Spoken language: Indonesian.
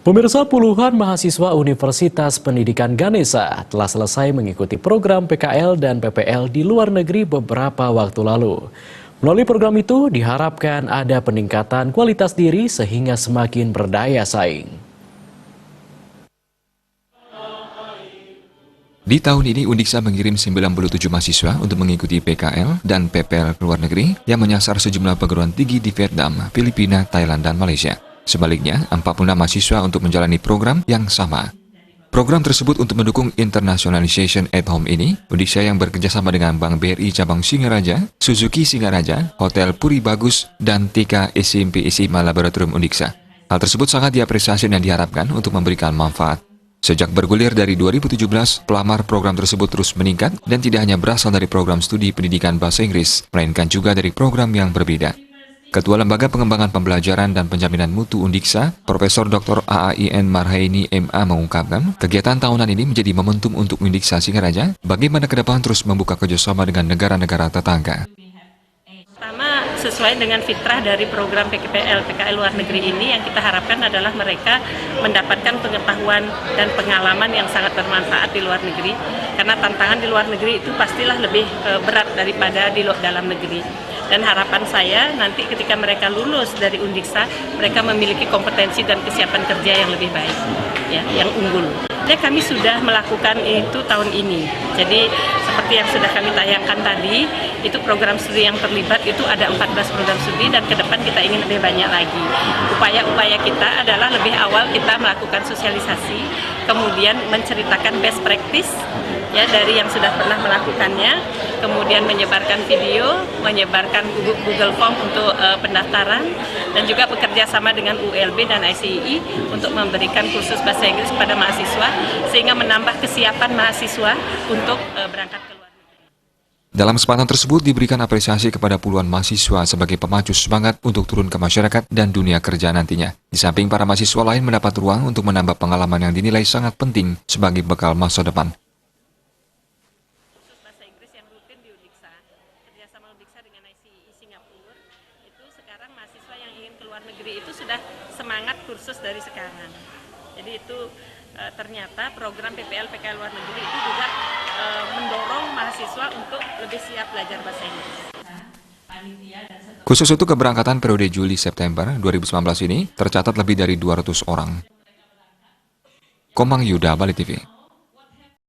Pemirsa, puluhan mahasiswa Universitas Pendidikan Ganesha telah selesai mengikuti program PKL dan PPL di luar negeri beberapa waktu lalu. Melalui program itu diharapkan ada peningkatan kualitas diri sehingga semakin berdaya saing. Di tahun ini Undiksa mengirim 97 mahasiswa untuk mengikuti PKL dan PPL ke luar negeri yang menyasar sejumlah perguruan tinggi di Vietnam, Filipina, Thailand, dan Malaysia. Sebaliknya, 46 mahasiswa untuk menjalani program yang sama. Program tersebut untuk mendukung Internationalization at Home ini, Undiksa yang bekerjasama dengan Bank BRI Cabang Singaraja, Suzuki Singaraja, Hotel Puri Bagus, dan TK SMP SMA Laboratorium Undiksa. Hal tersebut sangat diapresiasi dan diharapkan untuk memberikan manfaat. Sejak bergulir dari 2017, pelamar program tersebut terus meningkat dan tidak hanya berasal dari program studi pendidikan bahasa Inggris, melainkan juga dari program yang berbeda. Ketua Lembaga Pengembangan Pembelajaran dan Penjaminan Mutu Undiksa, Profesor Dr. AAIN Marhaini MA mengungkapkan, kegiatan tahunan ini menjadi momentum untuk Undiksa Singaraja bagaimana ke depan terus membuka kerjasama dengan negara-negara tetangga. Pertama, sesuai dengan fitrah dari program PKL luar negeri ini, yang kita harapkan adalah mereka mendapatkan pengetahuan dan pengalaman yang sangat bermanfaat di luar negeri, karena tantangan di luar negeri itu pastilah lebih berat daripada di dalam negeri. Dan harapan saya nanti ketika mereka lulus dari Undiksa, mereka memiliki kompetensi dan kesiapan kerja yang lebih baik, ya, yang unggul. Jadi kami sudah melakukan itu tahun ini. Jadi seperti yang sudah kami tayangkan tadi, itu program studi yang terlibat itu ada 14 program studi dan ke depan kita ingin lebih banyak lagi. Upaya-upaya kita adalah lebih awal kita melakukan sosialisasi, kemudian menceritakan best practice ya dari yang sudah pernah melakukannya, kemudian menyebarkan video, menyebarkan Google Form untuk pendaftaran, dan juga bekerja sama dengan ULB dan ICII untuk memberikan kursus bahasa Inggris kepada mahasiswa, sehingga menambah kesiapan mahasiswa untuk berangkat ke luar negeri. Dalam kesempatan tersebut diberikan apresiasi kepada puluhan mahasiswa sebagai pemacu semangat untuk turun ke masyarakat dan dunia kerja nantinya. Di samping para mahasiswa lain mendapat ruang untuk menambah pengalaman yang dinilai sangat penting sebagai bekal masa depan. Kerjasama Undiksa dengan ICII Singapura, itu sekarang mahasiswa yang ingin keluar negeri itu sudah semangat kursus dari sekarang. Jadi itu ternyata program PKL luar negeri itu juga mendorong mahasiswa untuk lebih siap belajar bahasa Inggris. Khusus untuk keberangkatan periode Juli-September 2019 ini, tercatat lebih dari 200 orang. Komang Yuda, Bali TV.